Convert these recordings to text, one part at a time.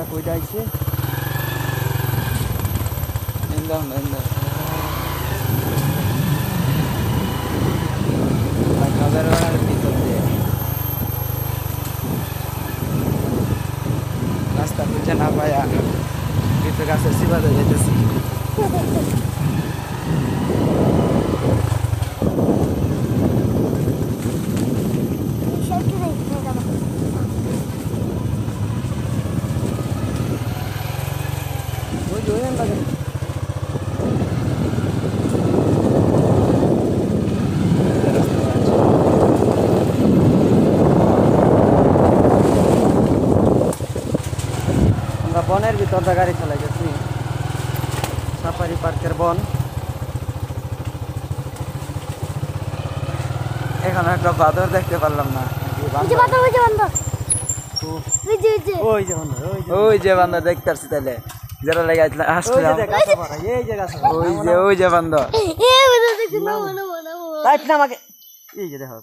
না কইটা আইছে নিন্দাম নিন্দাম খাবার বানার ভিতর দিয়ে রাস্তা বুঝে না পায়া ভিতর গাছের সিবাতে যেতেছি আমরা বনের ভিতর দিয়ে গাড়ি চালাই গেছি সাফারি পার্কের বন এখানে একটা বাদর দেখতে পারলাম না ওই যে বান্দর দেখতে পারছি তাহলে যারা লেগে আসলাম ওই যে বান্দর আমাকে এই যে দেখো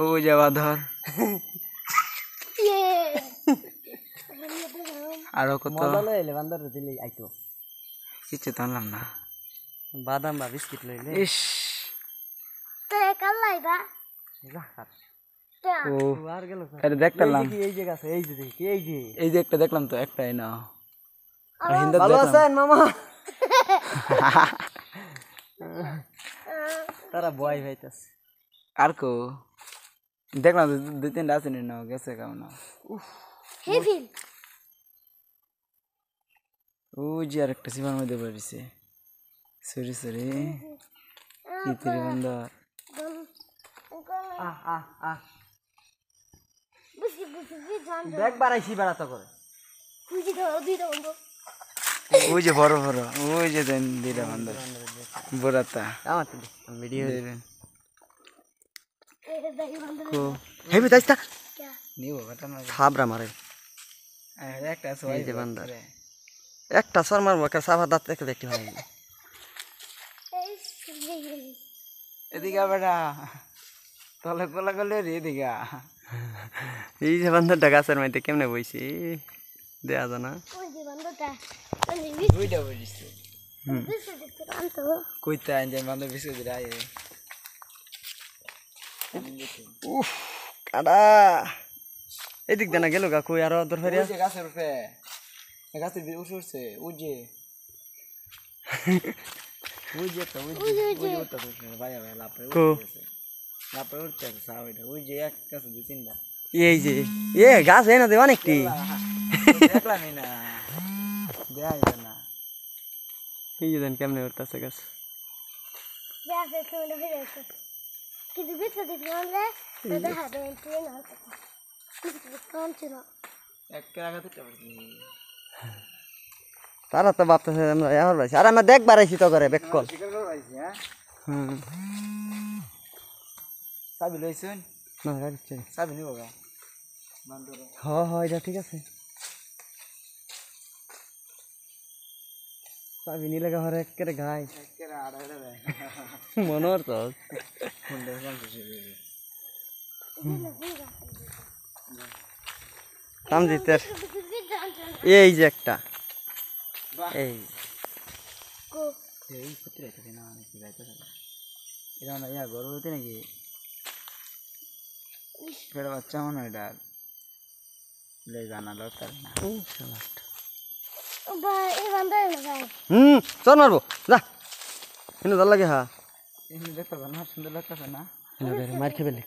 ওই যে বাঁধর আরো কত বান্দর দিলে আইতো কিছু জানলাম না বাদাম বা বিস্কিট লইলে ইস দেখতাম এই যে একটা দেখলাম তো একটাই না ভালো আছেন মামা তারা বয় ভাইতাছে আর কো দেখলাম দুই তিনটা আছে না গেছে কেমন ওই যে আর একটা সিমার মধ্যে পড়েছে সরি সরি ইতিরি বন্দর দেখ বাড়াইছি বেড়াতো করে ওই যে বড় বড় ওই যে দেন দুইটা বন্দর বড়াতা আমার ভিডিও হেবি দাইস্তা নিও ঘটনা খাবরা মারে একটা সবাই যে বন্দর একটা সর মারবো একটা সাফা দাঁত দেখে দেখতে ভালো এদিকে বেটা তলে কোলা করলে রে এদিকে এই যে বান্দরটা গাছের মধ্যে কেমনে বইছি দেয়া জানা কইতে আনছে বান্দর বিস্কুট দিরা উফ কাডা এদিক দেনা গেল গা কই আরো দরকারি আছে গাছের উপরে গাছের উঠছে উজে উজে তো উজে উঠতে ভাই ভাই লাপরে লাপরে উঠতে সাওইটা উজে এক গাছে দুই তিনটা এই যে এ গাছ এনে দে অনেকটি দেখলাম না দেয়া যায় না এই যে দেন কেমনে উঠতেছে গাছ গাছে কেমনে হয়ে গেছে কিন্তু বিচ্ছা দেখলাম রে দেখা দেন ট্রেন হচ্ছে কোন ছিল এক রাগাতে চড়ছি তারা তো ভাবতেছে আমরা এবার ভাইছি আর আমরা দেখবার আইছি তো করে বেককল চাবি লইছেন না গাড়ি চাবি নিব গা হ্যাঁ এটা ঠিক আছে চাবি নিলে গা হরে একেবারে গাই মনোর তো কামজিতের এই যে একটা এই এই সত্যি রাইতে না নাকি রাইতে এটা না ইয়া গরু হতে নাকি পেড়ে বাচ্চা মনে হয় এটা ले जाना दरकार ना चल मारबो जा इनु दल लगे हा इनु देखता ना सुंदर लगता ना इनु बेर मार खेबे ले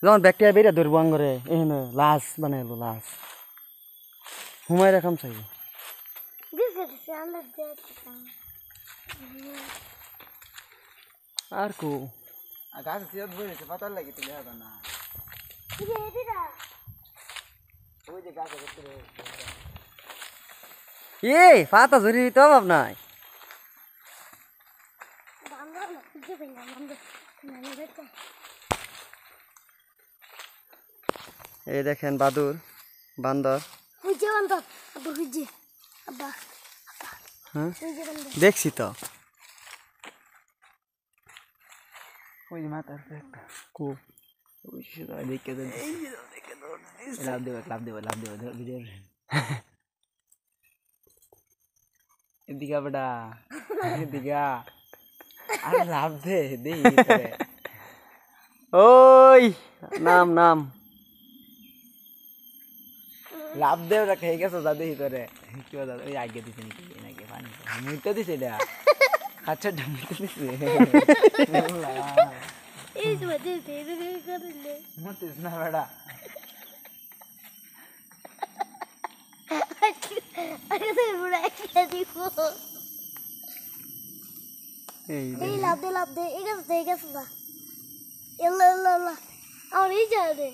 जौन बैक्टेरिया बेरा धरबो आंगरे एहन लाश बनाइलो लाश हुमाय रकम चाहिए से अंदर देखता आर को आकाश से बोले से पता लगे तो ले ना ये दीदा ওই যে গাছে ভিতরে এই পাতা ঝরি তো বাপ নাই বান্দর না খুঁজে পেলাম বান্দর নানি দেখতে এই দেখেন বাদুর বান্দর ওই যে বান্দর আব্বা খুঁজে আব্বা হ্যাঁ দেখছি তো ওই মাথার একটা কো ওই সেটা দেখে দেন লাভ দেব ভিডিও এদিকে বেটা এদিকে আর লাভ দে দেই ওই নাম নাম লাভ দে ওরা খেয়ে গেছো দাদি তোরে কি দাদা ওই আগে দিছে নাকি পানি মুইটা দিছে এটা আচ্ছা ঢামতে দিছে এই যে মধ্যে ধীরে ধীরে করলে মতিস না বেটা আরে তো বুড়া একটা দেখো এই লাভ দে এই গেছে না এল্লা আমার এই যা দে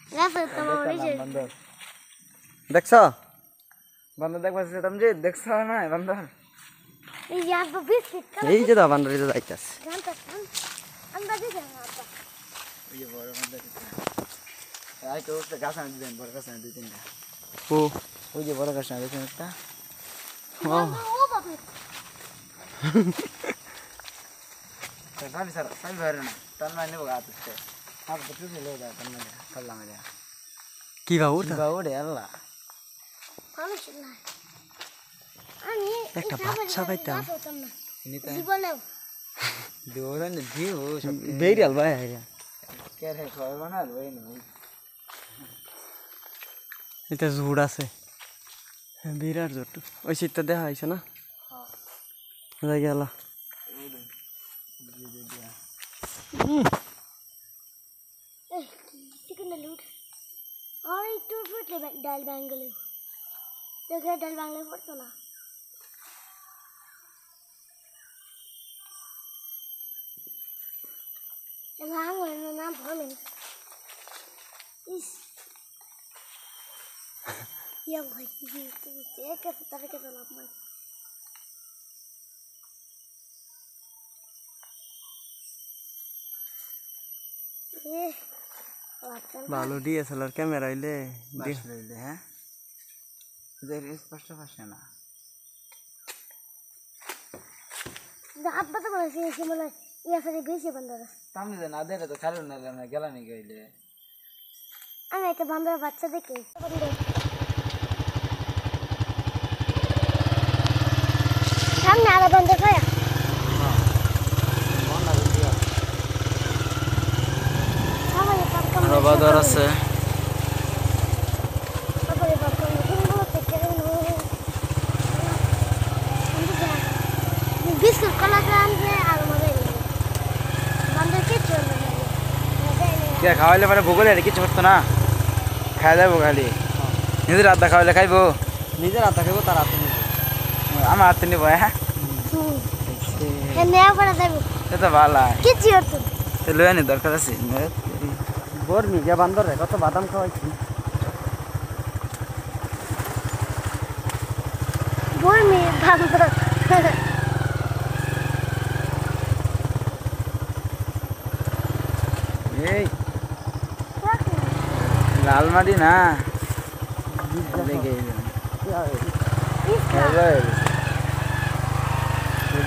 গেছে তোমার এই যা দেখছো বন্ধ দেখবা তুমি দেখছ না বন্ধ এই যে আপা বিস্কিট এই যে দা বান্দর যে যাইতাছে জানতা আমরা দিতে না আপা ওই যে বড় বন্ধ আই তো গাছ আনি দেন বড় গাছ আনি দুই তিনটা ও ওই যে বড় গাছ আনি দেখেন একটা ও বাবা ভাবি স্যার আমি বাইরে না তার মানে নেবো গাছ আসতে আর তো তুই লো দা তার মানে খাল্লা মেরে কি বাবু ওরে আল্লাহ আমি শুনলা আমি একটা বাচ্চা পাইতাম নিতে জীবনেও দৌড়ান দিও সব বেরিয়াল ভাই কে রে খাওয়া না রই না এটা জোর আছে বিরাট জোর ওই শীতটা দেখা হয়েছে না যাই গেল চিকেন লুট আর একটু ফুটলে ডাল বাঙ্গলে দেখে ডাল বাংলা পড়তো না নাম ভরলেন ইস ইয়া ভাই एक तरह के नाम मैं ভালো ডিএসএলআর ক্যামেরা হইলে লইলে হ্যাঁ দেখ স্পষ্ট ভাষা না আব্বা তো বলেছে সে মনে ইয়া ফেরে বেশি বান্দর আমি না দে তো খালো না গেল নি গইলে আমি একটা বান্দর বাচ্চা দেখি সামনে আরো বান্দর খায়া বাদর আছে বিস্কুট কলা আনছে আর মজা বান্দর কিছু কে খাওয়াইলে মানে ভূগোলে কিছু হতো না খাই যাবো খালি নিজের আড্ডা খাওয়াইলে খাইবো নিজের হাতে খাইবো তার হাতে নিবো আমার হাতে নিবো হ্যাঁ নেওয়া পড়া যাবে সে তো ভালো কিছু হতো লয়ে আনি দরকার আছে গরমি যে বান্দর রে কত বাদাম খাওয়াইছি বর্মি বান্দর এই লালমাটি না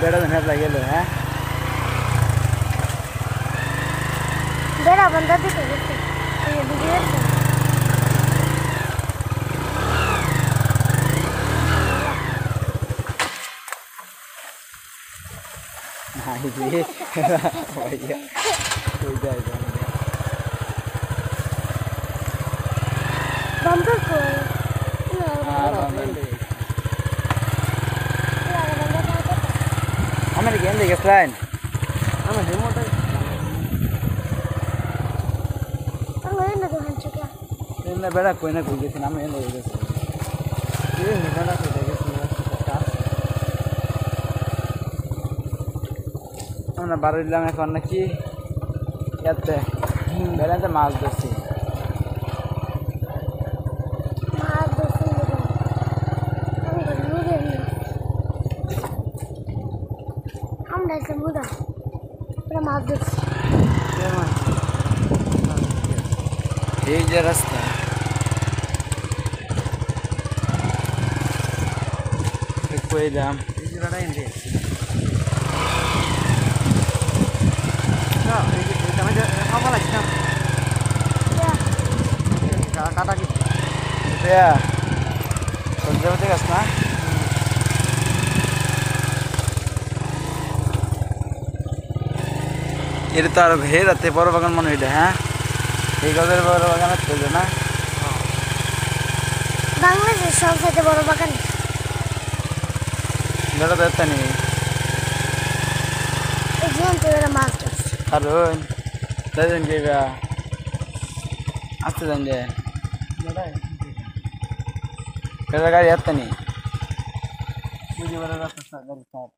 বেড়া ধরে লাগিয়ে হ্যাঁ বেড়া বান্দর দিতে গেছে এই ভিডিও বান্দর কই আমার গেম দেখেছিলেন আমার রিমোট আমার না তো হাঁচুকা এমনি বেড়া কই না কই গেছেন আমি এনে গেছি বেড়া খেতে গেছি আমরা বারো দিলাম এখন নাকি ইয়াতে বেড়াতে মাছ ধরছি মাছ ধরছি আমরা এসে মুদা ওরা মাছ ধরছি এই যে রাস্তা কইলাম এই যে বেড়া এনে এই যে খাওয়া লাগছে না কাটা কি সবজি হতে গেছ না এটা তো আর হে রাতে বড় বাগান মনে হয় হ্যাঁ এই গাছের বড় বাগান আছে না বাংলাদেশের সবচেয়ে বড় বাগান দাদা দেখতে নেই এই জীবন থেকে মাছ ধরছে কারণ দাদা কে আসতে যান যে দাদা গাড়ি আসতে নেই বুঝে বড় রাস্তা গাড়ি সার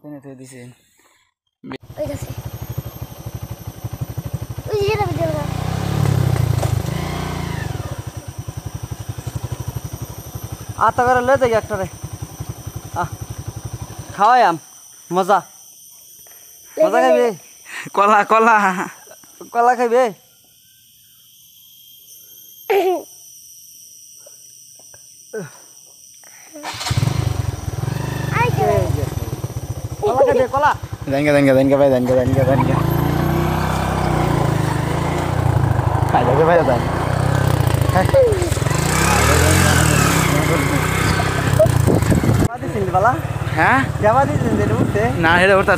তেনে তো দিছে ওই গেছে ওই যে ভিডিও আতা করে লয়ে যাই একটা রে খাওয়াই আম মজা মজা খাইবে কলা কলা কলা খাইবে আই কে কলা খাইবে কলা দেনকে ভাই দেনকে খাই যাবে ভাই দেন কেবা দিয়েছেন বালা হ্যাঁ কেবা দিয়েছেন উঠতে না হেরে ওটা